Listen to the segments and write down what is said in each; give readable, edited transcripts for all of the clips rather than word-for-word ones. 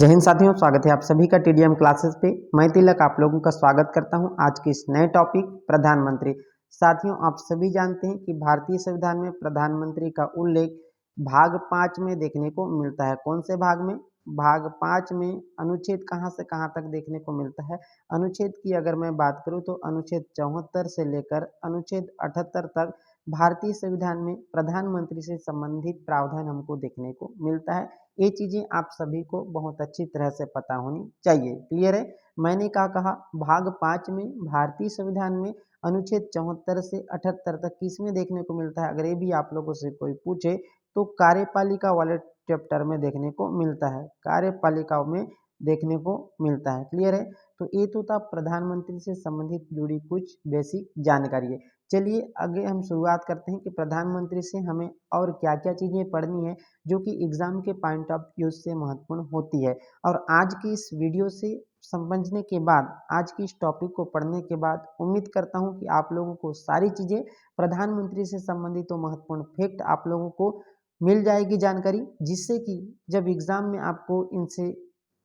जय हिंद साथियों, स्वागत है आप सभी का टीडीएम क्लासेस पे। मैं तिलक आप लोगों का स्वागत करता हूं आज के इस नए टॉपिक प्रधानमंत्री। साथियों, आप सभी जानते हैं कि भारतीय संविधान में प्रधानमंत्री का उल्लेख भाग 5 में देखने को मिलता है। कौन से भाग में? भाग 5 में अनुच्छेद कहां से कहां तक देखने को मिलता है? अनुच्छेद की अगर मैं बात करूं तो अनुच्छेद 74 से लेकर अनुच्छेद 78 तक भारतीय संविधान में प्रधानमंत्री से संबंधित प्रावधान हमको देखने को मिलता है। ये चीजें आप सभी को बहुत अच्छी तरह से पता होनी चाहिए। क्लियर है? मैंने क्या कहा, भाग 5 में भारतीय संविधान में अनुच्छेद 74 से 78 तक किसमें देखने को मिलता है? अगर ये भी आप लोगों से कोई पूछे तो कार्यपालिका वाले चैप्टर में देखने को मिलता है, कार्यपालिका में देखने को मिलता है। क्लियर है? तो ये तो था प्रधानमंत्री से संबंधित जुड़ी कुछ बेसिक जानकारी है। चलिए आगे हम शुरुआत करते हैं कि प्रधानमंत्री से हमें और क्या क्या चीजें पढ़नी है जो कि एग्जाम के पॉइंट ऑफ व्यू से महत्वपूर्ण होती है। और आज की इस वीडियो से समझने के बाद, आज की इस टॉपिक को पढ़ने के बाद उम्मीद करता हूं कि आप लोगों को सारी चीजें प्रधानमंत्री से संबंधित तो महत्वपूर्ण फैक्ट आप लोगों को मिल जाएगी जानकारी, जिससे कि जब एग्जाम में आपको इनसे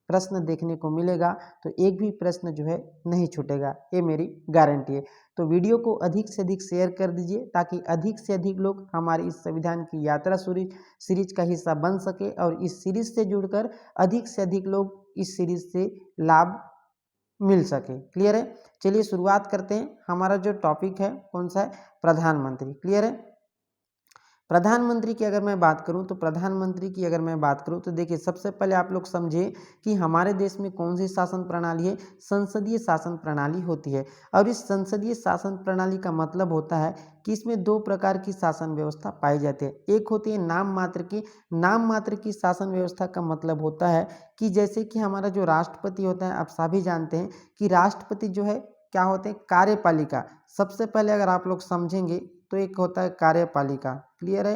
प्रश्न देखने को मिलेगा तो एक भी प्रश्न जो है नहीं छूटेगा, ये मेरी गारंटी है। तो वीडियो को अधिक से अधिक शेयर कर दीजिए ताकि अधिक से अधिक लोग हमारी इस संविधान की यात्रा सीरीज का हिस्सा बन सके और इस सीरीज से जुड़कर अधिक से अधिक लोग इस सीरीज से लाभ मिल सके। क्लियर है? चलिए शुरुआत करते हैं। हमारा जो टॉपिक है कौन सा है? प्रधानमंत्री। क्लियर है? प्रधानमंत्री की अगर मैं बात करूं तो प्रधानमंत्री की अगर मैं बात करूं तो देखिए, सबसे पहले आप लोग समझे कि हमारे देश में कौन सी शासन प्रणाली है? संसदीय शासन प्रणाली होती है। और इस संसदीय शासन प्रणाली का मतलब होता है कि इसमें दो प्रकार की शासन व्यवस्था पाई जाती है। एक होती है नाम मात्र की शासन व्यवस्था का मतलब होता है कि जैसे कि हमारा जो राष्ट्रपति होता है, आप सभी जानते हैं कि राष्ट्रपति जो है क्या होते हैं? कार्यपालिका। सबसे पहले अगर आप लोग समझेंगे तो एक होता है कार्यपालिका। क्लियर है?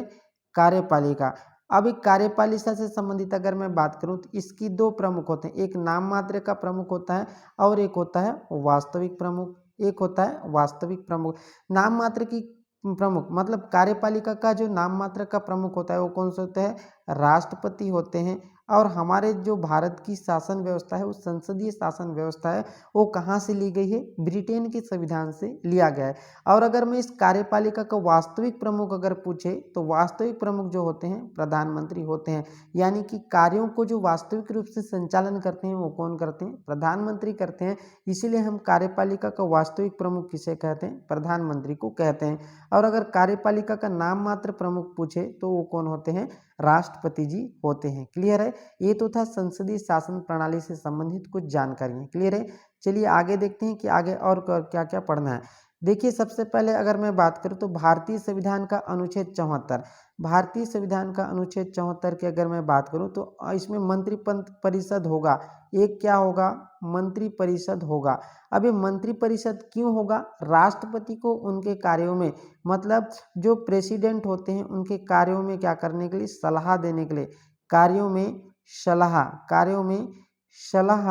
कार्यपालिका। अब एक कार्यपालिका से संबंधित अगर मैं बात करूं तो इसकी दो प्रमुख होते हैं, एक नाम मात्र का प्रमुख होता है और एक होता है वास्तविक प्रमुख। एक होता है वास्तविक प्रमुख। नाम मात्र की प्रमुख मतलब कार्यपालिका का जो नाम मात्र का प्रमुख होता है वो कौन सा होता है? राष्ट्रपति होते हैं। और हमारे जो भारत की शासन व्यवस्था है, उस संसदीय शासन व्यवस्था है, वो कहाँ से ली गई है? ब्रिटेन के संविधान से लिया गया है। और अगर मैं इस कार्यपालिका का वास्तविक प्रमुख अगर पूछे तो वास्तविक प्रमुख जो होते हैं प्रधानमंत्री होते हैं। यानी कि कार्यों को जो वास्तविक रूप से संचालन करते हैं वो कौन करते हैं? प्रधानमंत्री करते हैं। इसीलिए हम कार्यपालिका का वास्तविक प्रमुख किसे कहते हैं? प्रधानमंत्री को कहते हैं। और अगर कार्यपालिका का नाम मात्र प्रमुख पूछे तो वो कौन होते हैं? राष्ट्रपति जी होते हैं। क्लियर है? ये तो था संसदीय शासन प्रणाली से संबंधित कुछ जानकारी। क्लियर है? चलिए आगे देखते हैं कि आगे और क्या क्या पढ़ना है। देखिए, सबसे पहले अगर मैं बात करूं तो भारतीय संविधान का अनुच्छेद 74, भारतीय संविधान का अनुच्छेद 74 की अगर मैं बात करूं तो इसमें मंत्री परिषद होगा। एक क्या होगा? मंत्री परिषद होगा। अब ये मंत्री परिषद क्यों होगा? राष्ट्रपति को उनके कार्यों में, मतलब जो प्रेसिडेंट होते हैं उनके कार्यों में क्या करने के लिए? सलाह देने के लिए। कार्यों में सलाह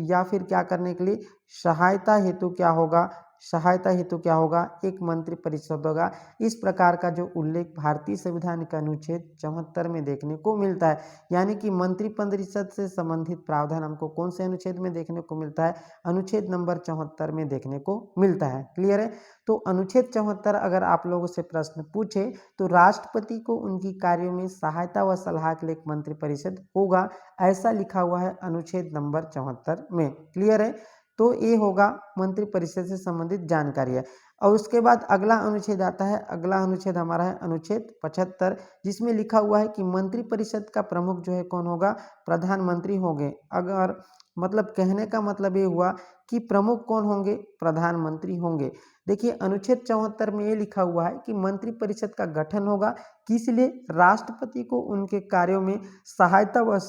या फिर क्या करने के लिए? सहायता हेतु क्या होगा? सहायता हेतु क्या होगा? एक मंत्री परिषद होगा। इस प्रकार का जो उल्लेख भारतीय संविधान के अनुच्छेद 74 में देखने को मिलता है। यानी कि मंत्री परिषद से संबंधित प्रावधान हमको कौन से अनुच्छेद में देखने को मिलता है? अनुच्छेद नंबर 74 में देखने को मिलता है। क्लियर है? तो अनुच्छेद 74 अगर आप लोगों से प्रश्न पूछे तो राष्ट्रपति को उनकी कार्यों में सहायता व सलाह के लिए एक मंत्री परिषद होगा, ऐसा लिखा हुआ है अनुच्छेद नंबर 74 में। क्लियर है? तो ये होगा मंत्री परिषद से संबंधित जानकारी है। और उसके बाद अगला अनुच्छेद आता है। अगला अनुच्छेद हमारा है अनुच्छेद 75, जिसमें लिखा हुआ है कि मंत्री परिषद का प्रमुख जो है कौन होगा? प्रधानमंत्री होंगे। अगर मतलब कहने का मतलब ये हुआ कि प्रमुख कौन होंगे? प्रधानमंत्री होंगे। देखिए, अनुच्छेद 74 में ये लिखा हुआ है कि मंत्री परिषद का गठन होगा, किस लिए? राष्ट्रपति को उनके कार्यों में सहायता व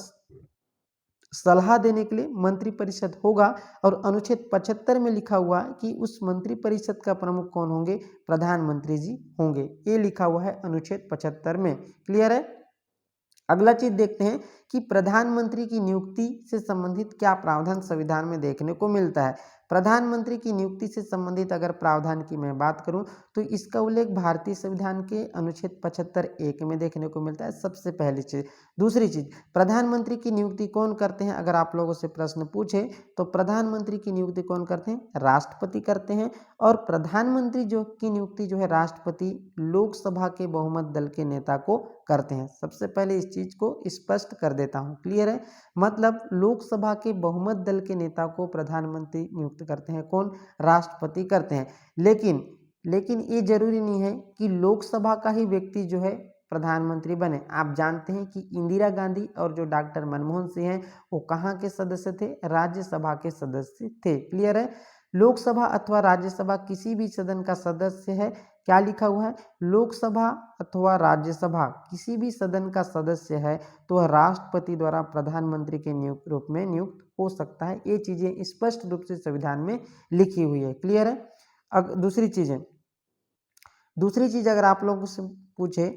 सलाह देने के लिए मंत्री परिषद होगा। और अनुच्छेद 75 में लिखा हुआ है कि उस मंत्री परिषद का प्रमुख कौन होंगे? प्रधानमंत्री जी होंगे। ये लिखा हुआ है अनुच्छेद 75 में। क्लियर है? अगला चीज देखते हैं कि प्रधानमंत्री की नियुक्ति से संबंधित क्या प्रावधान संविधान में देखने को मिलता है। प्रधानमंत्री की नियुक्ति से संबंधित अगर प्रावधान की मैं बात करूं तो इसका उल्लेख भारतीय संविधान के अनुच्छेद 75(1) में देखने को मिलता है, सबसे पहली चीज। दूसरी चीज, प्रधानमंत्री की नियुक्ति कौन करते हैं, अगर आप लोगों से प्रश्न पूछे तो प्रधानमंत्री की नियुक्ति कौन करते हैं, राष्ट्रपति करते हैं। और प्रधानमंत्री की नियुक्ति जो है राष्ट्रपति लोकसभा के बहुमत दल के नेता को करते हैं। सबसे पहले इस चीज को स्पष्ट कर देता हूं, क्लियर है। मतलब लोकसभा के बहुमत दल के नेता को प्रधानमंत्री नियुक्त करते हैं, कौन, राष्ट्रपति करते हैं। लेकिन ये जरूरी नहीं है कि लोकसभा का ही व्यक्ति जो है प्रधानमंत्री बने। आप जानते हैं कि इंदिरा गांधी और जो डॉक्टर मनमोहन सिंह हैं वो कहाँ के सदस्य थे, राज्यसभा के सदस्य थे, क्लियर है। लोकसभा अथवा राज्यसभा किसी भी सदन का सदस्य है, क्या लिखा हुआ है, लोकसभा अथवा राज्यसभा किसी भी सदन का सदस्य है तो वह राष्ट्रपति द्वारा प्रधानमंत्री के रूप में नियुक्त हो सकता है। ये चीजें स्पष्ट रूप से संविधान में लिखी हुई है, क्लियर है। अब दूसरी चीज अगर आप लोगों से पूछे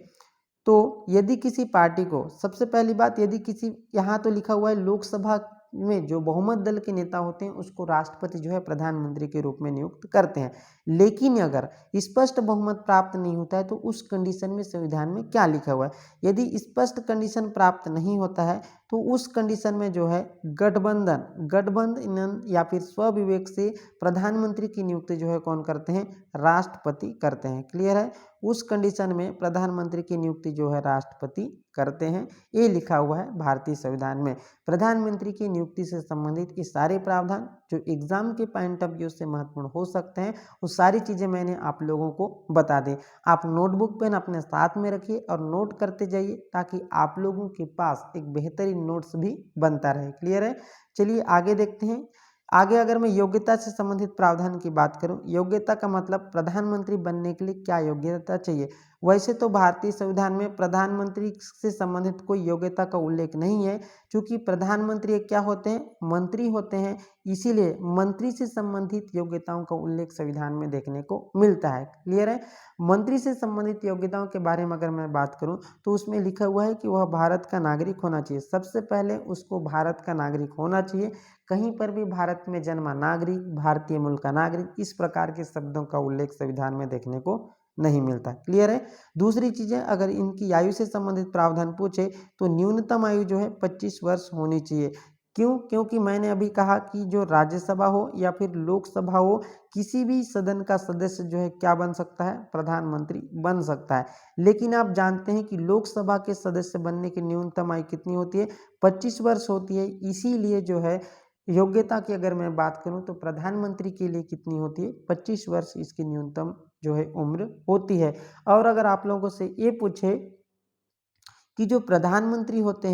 तो यदि किसी पार्टी को, सबसे पहली बात, यदि किसी, यहाँ तो लिखा हुआ है लोकसभा में जो बहुमत दल के नेता होते हैं उसको राष्ट्रपति जो है प्रधानमंत्री के रूप में नियुक्त करते हैं। लेकिन अगर स्पष्ट बहुमत प्राप्त नहीं होता है तो उस कंडीशन में संविधान में क्या लिखा हुआ है, यदि स्पष्ट कंडीशन प्राप्त नहीं होता है तो उस कंडीशन में जो है गठबंधन या फिर स्वविवेक से प्रधानमंत्री की नियुक्ति जो है कौन करते हैं, राष्ट्रपति करते हैं, क्लियर है। उस कंडीशन में प्रधानमंत्री की नियुक्ति जो है राष्ट्रपति करते हैं, ये लिखा हुआ है भारतीय संविधान में। प्रधानमंत्री की नियुक्ति से संबंधित ये सारे प्रावधान जो एग्जाम के पॉइंट ऑफ व्यू से महत्वपूर्ण हो सकते हैं वो सारी चीजें मैंने आप लोगों को बता दी। आप नोटबुक पेन अपने साथ में रखिए और नोट करते जाइए ताकि आप लोगों के पास एक बेहतरीन नोट्स भी बनता रहे, क्लियर है। चलिए आगे देखते हैं। आगे अगर मैं योग्यता से संबंधित प्रावधान की बात करूं, योग्यता का मतलब प्रधानमंत्री बनने के लिए क्या योग्यता चाहिए। वैसे तो भारतीय संविधान में प्रधानमंत्री से संबंधित कोई योग्यता का उल्लेख नहीं है, क्योंकि प्रधानमंत्री क्या होते हैं, मंत्री होते हैं, इसीलिए मंत्री से संबंधित योग्यताओं का उल्लेख संविधान में देखने को मिलता है, क्लियर है। मंत्री से संबंधित योग्यताओं के बारे में अगर मैं बात करूं तो उसमें लिखा हुआ है कि वह भारत का नागरिक होना चाहिए। सबसे पहले उसको भारत का नागरिक होना चाहिए, कहीं पर भी भारत में जन्मा नागरिक, भारतीय मूल का नागरिक, इस प्रकार के शब्दों का उल्लेख संविधान में देखने को नहीं मिलता, क्लियर है। दूसरी चीजें, अगर इनकी आयु से संबंधित प्रावधान पूछे तो न्यूनतम आयु जो है 25 वर्ष होनी चाहिए। क्यों, क्योंकि मैंने अभी कहा कि जो राज्यसभा हो या फिर लोकसभा हो, किसी भी सदन का सदस्य जो है क्या बन सकता है, प्रधानमंत्री बन सकता है। लेकिन आप जानते हैं कि लोकसभा के सदस्य बनने की न्यूनतम आयु कितनी होती है, 25 वर्ष होती है। इसीलिए जो है योग्यता की अगर मैं बात करूं तो प्रधानमंत्री के लिए कितनी होती है, 25 वर्ष इसकी न्यूनतम जो है उम्र होती है। और अगर आप लोगों से ये पूछे कि जो प्रधानमंत्री होते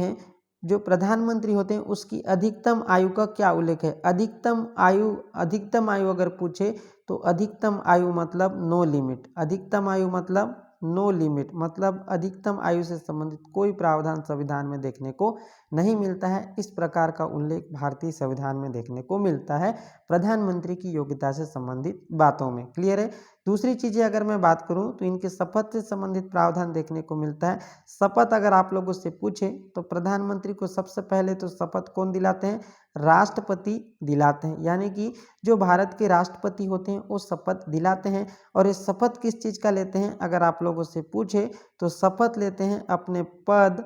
हैं उसकी अधिकतम आयु का क्या उल्लेख है, अधिकतम आयु अगर पूछे तो अधिकतम आयु मतलब नो लिमिट, अधिकतम आयु मतलब नो लिमिट, मतलब अधिकतम आयु से संबंधित कोई प्रावधान संविधान में देखने को नहीं मिलता है। इस प्रकार का उल्लेख भारतीय संविधान में देखने को मिलता है प्रधानमंत्री की योग्यता से संबंधित बातों में, क्लियर है। दूसरी चीजें अगर मैं बात करूं तो इनके शपथ से संबंधित प्रावधान देखने को मिलता है। शपथ अगर आप लोगों से पूछे तो प्रधानमंत्री को सबसे पहले तो शपथ कौन दिलाते हैं, राष्ट्रपति दिलाते हैं, यानी कि जो भारत के राष्ट्रपति होते हैं वो शपथ दिलाते हैं। और ये शपथ किस चीज का लेते हैं, अगर आप लोगों से पूछे तो शपथ लेते हैं अपने पद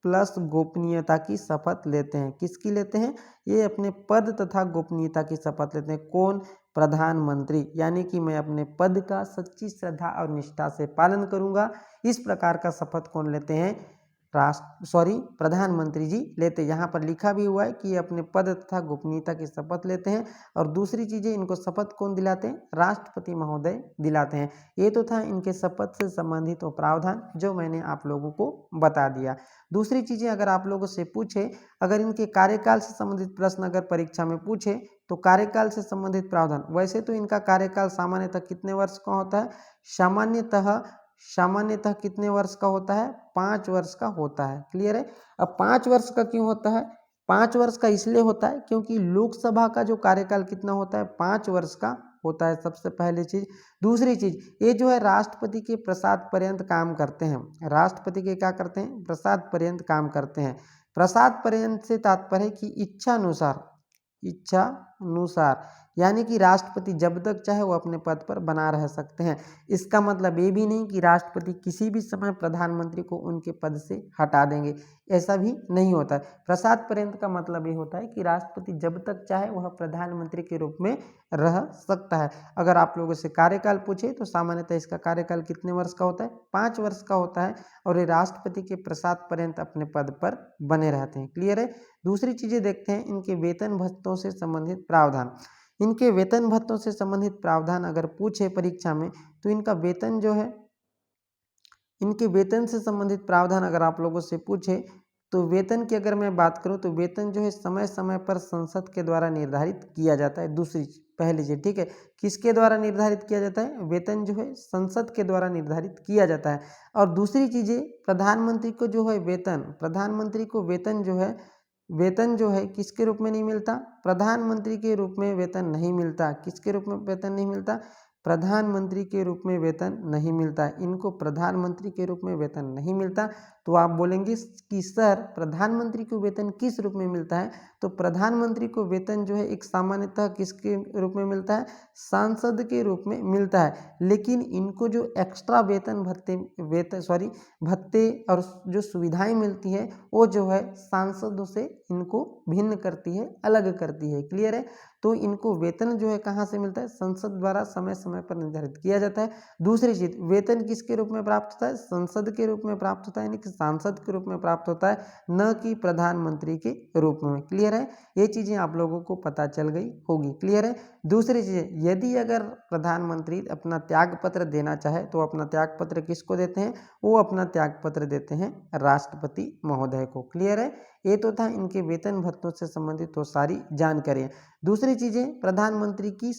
प्लस गोपनीयता की शपथ लेते हैं। किसकी लेते हैं, ये अपने पद तथा गोपनीयता की शपथ लेते हैं। कौन, प्रधानमंत्री, यानी कि मैं अपने पद का सच्ची श्रद्धा और निष्ठा से पालन करूंगा, इस प्रकार का शपथ कौन लेते हैं, प्रधानमंत्री जी लेते हैं। यहाँ पर लिखा भी हुआ है कि ये अपने पद तथा गोपनीयता की शपथ लेते हैं। और दूसरी चीजें, इनको शपथ कौन दिलाते हैं, राष्ट्रपति महोदय दिलाते हैं। ये तो था इनके शपथ से संबंधित वो प्रावधान जो मैंने आप लोगों को बता दिया। दूसरी चीजें अगर आप लोगों से पूछे, अगर इनके कार्यकाल से संबंधित प्रश्न अगर परीक्षा में पूछे तो कार्यकाल से संबंधित प्रावधान, वैसे तो इनका कार्यकाल सामान्यतः कितने वर्ष का होता है, सामान्यतः कितने वर्ष का होता है, 5 वर्ष का होता है, क्लियर है। अब 5 वर्ष का क्यों होता है, 5 वर्ष का इसलिए होता है क्योंकि लोकसभा का जो कार्यकाल कितना होता है, 5 वर्ष का होता है, सबसे पहली चीज। दूसरी चीज, ये जो है राष्ट्रपति के प्रसाद पर्यंत काम करते हैं, राष्ट्रपति के क्या करते हैं, प्रसाद पर्यंत काम करते हैं। प्रसाद पर्यंत से तात्पर्य है कि इच्छा अनुसार, यानी कि राष्ट्रपति जब तक चाहे वो अपने पद पर बना रह सकते हैं। इसका मतलब ये भी नहीं कि राष्ट्रपति किसी भी समय प्रधानमंत्री को उनके पद से हटा देंगे, ऐसा भी नहीं होता है। प्रसाद पर्यंत का मतलब ये होता है कि राष्ट्रपति जब तक चाहे वह प्रधानमंत्री के रूप में रह सकता है। अगर आप लोगों से कार्यकाल पूछे तो सामान्यतः इसका कार्यकाल कितने वर्ष का होता है? 5 वर्ष का होता है और ये राष्ट्रपति के प्रसाद पर्यंत अपने पद पर बने रहते हैं। क्लियर है? दूसरी चीजें देखते हैं इनके वेतन भत्तों से संबंधित प्रावधान। इनके वेतन भत्तों से संबंधित प्रावधान अगर पूछे परीक्षा में तो इनका वेतन जो है, इनके वेतन से संबंधित प्रावधान अगर आप लोगों से पूछे तो वेतन की अगर मैं बात करूं तो वेतन जो है समय समय पर संसद के द्वारा निर्धारित किया जाता है। दूसरी पहली चीज, ठीक है, किसके द्वारा निर्धारित किया जाता है? वेतन जो है संसद के द्वारा निर्धारित किया जाता है। और दूसरी चीजें, प्रधानमंत्री को जो है वेतन, प्रधानमंत्री को वेतन जो है किसके रूप में नहीं मिलता? प्रधानमंत्री के रूप में वेतन नहीं मिलता। किसके रूप में वेतन नहीं मिलता? प्रधानमंत्री के रूप में वेतन नहीं मिलता। इनको प्रधानमंत्री के रूप में वेतन नहीं मिलता। तो आप बोलेंगे कि सर प्रधानमंत्री को वेतन किस रूप में मिलता है? तो प्रधानमंत्री को वेतन जो है एक सामान्यतः किसके रूप में मिलता है? सांसद के रूप में मिलता है। लेकिन इनको जो एक्स्ट्रा भत्ते और जो सुविधाएं मिलती है वो जो है सांसदों से इनको भिन्न करती है, अलग करती है। क्लियर है? तो इनको वेतन जो है कहाँ से मिलता है? संसद द्वारा समय समय पर निर्धारित किया जाता है। दूसरी चीज, वेतन किसके रूप में प्राप्त होता है? संसद के रूप में प्राप्त होता है, यानी कि सांसद के रूप में प्राप्त होता है, न कि प्रधानमंत्री के रूप में। क्लियर है? ये चीजें आप लोगों को पता चल गई होगी। क्लियर है? दूसरी चीज, यदि अगर प्रधानमंत्री अपना त्याग पत्र देना चाहे तो अपना त्याग पत्र किसको देते हैं? वो अपना त्याग पत्र देते हैं राष्ट्रपति महोदय को। क्लियर है? ये तो था इनके वेतन भत्तों से संबंधित तो सारी जानकारी। दूसरी चीजें, प्रधानमंत्री की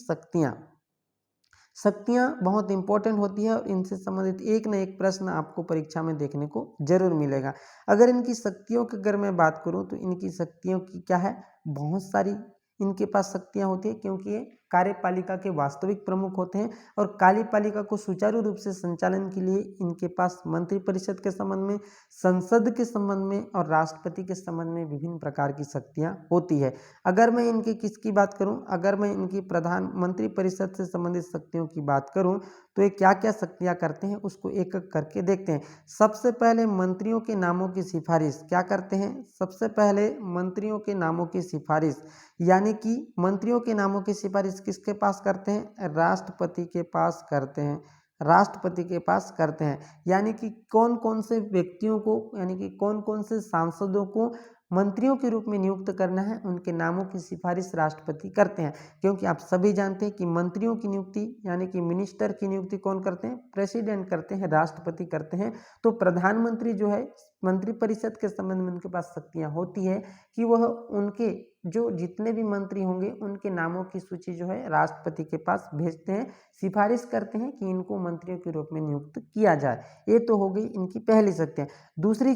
शक्तियां बहुत इंपॉर्टेंट होती है और इनसे संबंधित एक न एक प्रश्न आपको परीक्षा में देखने को जरूर मिलेगा। अगर इनकी शक्तियों की अगर मैं बात करूं तो इनकी शक्तियों की क्या है? बहुत सारी इनके पास शक्तियां होती है, क्योंकि ये कार्यपालिका के वास्तविक प्रमुख होते हैं और कार्यपालिका को सुचारू रूप से संचालन के लिए इनके पास मंत्रिपरिषद के संबंध में, संसद के संबंध में और राष्ट्रपति के संबंध में विभिन्न प्रकार की शक्तियां होती है। अगर मैं इनकी किसकी बात करूं, अगर मैं इनकी प्रधान मंत्रिपरिषद से संबंधित शक्तियों की बात करूं तो ये क्या क्या शक्तियां करते हैं उसको एक एक करके देखते हैं। सबसे पहले मंत्रियों के नामों की सिफारिश क्या करते हैं? सबसे पहले मंत्रियों के नामों की सिफारिश, यानी कि मंत्रियों के नामों की सिफारिश किसके पास करते हैं? राष्ट्रपति के पास करते हैं। राष्ट्रपति के पास करते हैं, यानी कि कौन कौन से व्यक्तियों को, यानी कि कौन कौन से सांसदों को मंत्रियों के रूप में नियुक्त करना है, उनके नामों की सिफारिश राष्ट्रपति करते हैं। क्योंकि आप सभी जानते हैं कि मंत्रियों की नियुक्ति यानी कि मिनिस्टर की नियुक्ति कौन करते हैं? प्रेसिडेंट करते हैं, राष्ट्रपति करते हैं। तो प्रधानमंत्री जो है मंत्रिपरिषद के संबंध में उनके पास शक्तियां होती है कि वह उनके जो जितने भी मंत्री होंगे उनके नामों की सूची जो है राष्ट्रपति के पास भेजते हैं, सिफारिश करते हैं कि इनको मंत्रियों के रूप में नियुक्त किया जाए। ये तो हो गई इनकी पहली शक्तियां। दूसरी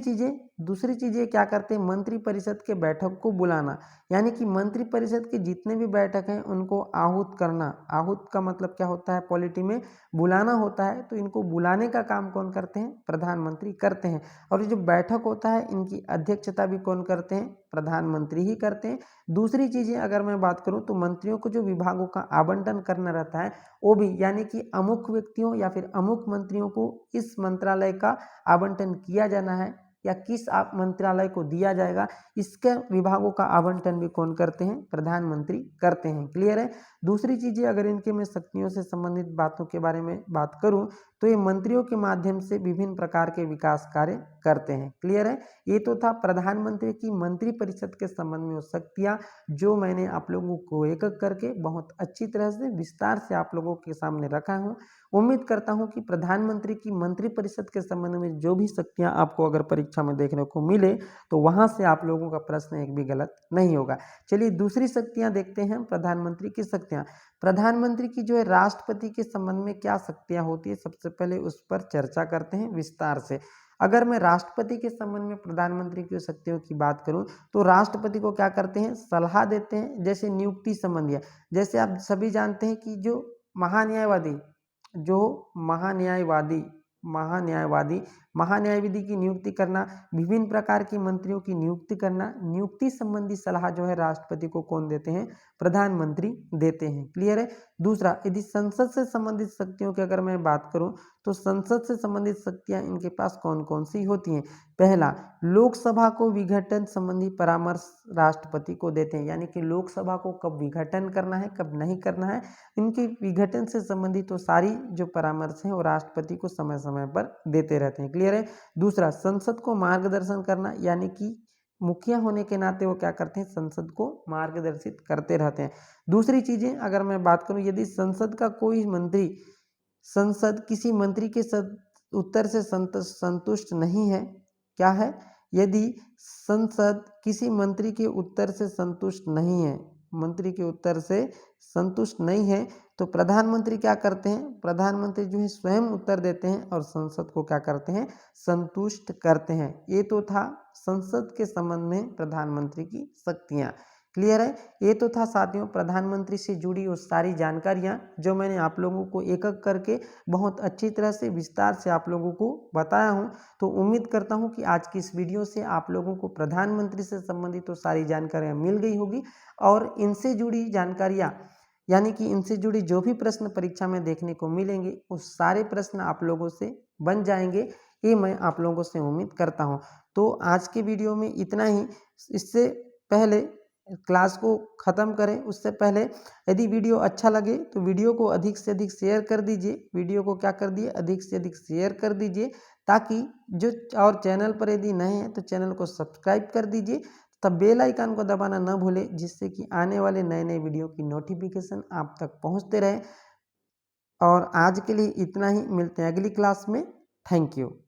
चीजें क्या करते हैं? मंत्रिपरिषद के बैठक को बुलाना, यानी कि मंत्रिपरिषद के जितने भी बैठक हैं उनको आहूत करना। आहूत का मतलब क्या होता है? पॉलिटी में बुलाना होता है। तो इनको बुलाने का काम कौन करते हैं? प्रधानमंत्री करते हैं। और जो बैठक होता है इनकी अध्यक्षता भी कौन करते हैं? प्रधानमंत्री ही करते हैं। दूसरी चीजें अगर मैं बात करूं तो मंत्रियों को जो विभागों का आवंटन करना रहता है वो भी, यानी कि अमुक व्यक्तियों या फिर अमुक मंत्रियों को इस मंत्रालय का आवंटन किया जाना है या किस मंत्रालय को दिया जाएगा, इसके विभागों का आवंटन भी कौन करते हैं? प्रधानमंत्री करते हैं। क्लियर है? दूसरी चीजें अगर इनके मैं शक्तियों से संबंधित बातों के बारे में बात करूं तो ये मंत्रियों के माध्यम से विभिन्न प्रकार के विकास कार्य करते हैं। क्लियर है? ये तो था प्रधानमंत्री की मंत्रिपरिषद के संबंध में वो शक्तियां जो मैंने आप लोगों को एक एक करके बहुत अच्छी तरह से विस्तार से आप लोगों के सामने रखा हूं। उम्मीद करता हूं कि प्रधानमंत्री की मंत्रिपरिषद के संबंध में जो भी शक्तियां आपको अगर परीक्षा में देखने को मिले तो वहां से आप लोगों का प्रश्न एक भी गलत नहीं होगा। चलिए दूसरी शक्तियां देखते हैं, प्रधानमंत्री की शक्तियां। प्रधानमंत्री की जो है राष्ट्रपति के संबंध में क्या शक्तियां होती है, सबसे पहले उस पर चर्चा करते हैं विस्तार से। अगर मैं राष्ट्रपति के संबंध में प्रधानमंत्री की शक्तियों की बात करूं तो राष्ट्रपति को क्या करते हैं? सलाह देते हैं, जैसे नियुक्ति संबंधी। जैसे आप सभी जानते हैं कि जो महान्यायवादी महान्यायविधि की नियुक्ति करना, विभिन्न प्रकार के मंत्रियों की नियुक्ति करना, नियुक्ति संबंधी सलाह जो है राष्ट्रपति को कौन देते हैं, प्रधानमंत्री देते हैं। क्लियर है। दूसरा, यदि संसद से संबंधित शक्तियों की अगर मैं बात करूं तो संसद से संबंधित शक्तियां इनके पास कौन कौन सी होती हैं। पहला, लोकसभा को विघटन संबंधी परामर्श राष्ट्रपति को देते हैं, यानी कि लोकसभा को कब विघटन करना है कब नहीं करना है, इनके विघटन से संबंधित तो सारी जो परामर्श है वो राष्ट्रपति को समय समय पर देते रहते हैं। क्लियर है। दूसरा, संसद को मार्गदर्शन करना, यानी कि मुखिया होने के नाते वो क्या करते हैं, संसद को मार्गदर्शित करते रहते हैं। दूसरी चीजें अगर मैं बात करूं, यदि संसद का कोई मंत्री, संसद किसी मंत्री के उत्तर से संतुष्ट नहीं है, क्या है, यदि संसद किसी मंत्री के उत्तर से संतुष्ट नहीं है, मंत्री के उत्तर से संतुष्ट नहीं है, तो प्रधानमंत्री क्या करते हैं, प्रधानमंत्री जो है स्वयं उत्तर देते हैं और संसद को क्या करते हैं, संतुष्ट करते हैं। ये तो था संसद के संबंध में प्रधानमंत्री की शक्तियां। क्लियर है। ये तो था साथियों प्रधानमंत्री से जुड़ी वो सारी जानकारियां जो मैंने आप लोगों को एक एक करके बहुत अच्छी तरह से विस्तार से आप लोगों को बताया हूं। तो उम्मीद करता हूं कि आज की इस वीडियो से आप लोगों को प्रधानमंत्री से संबंधित तो सारी जानकारियां मिल गई होगी और इनसे जुड़ी जानकारियां, यानी कि इनसे जुड़ी जो भी प्रश्न परीक्षा में देखने को मिलेंगे उस सारे प्रश्न आप लोगों से बन जाएंगे, ये मैं आप लोगों से उम्मीद करता हूं। तो आज के वीडियो में इतना ही। इससे पहले क्लास को ख़त्म करें उससे पहले यदि वीडियो अच्छा लगे तो वीडियो को अधिक से अधिक शेयर कर दीजिए। वीडियो को क्या कर दिए, अधिक से अधिक शेयर कर दीजिए, ताकि जो और चैनल पर यदि नए हैं तो चैनल को सब्सक्राइब कर दीजिए, तब बेल आइकन को दबाना न भूलें, जिससे कि आने वाले नए नए वीडियो की नोटिफिकेशन आप तक पहुंचते रहे। और आज के लिए इतना ही, मिलते हैं अगली क्लास में। Thank you.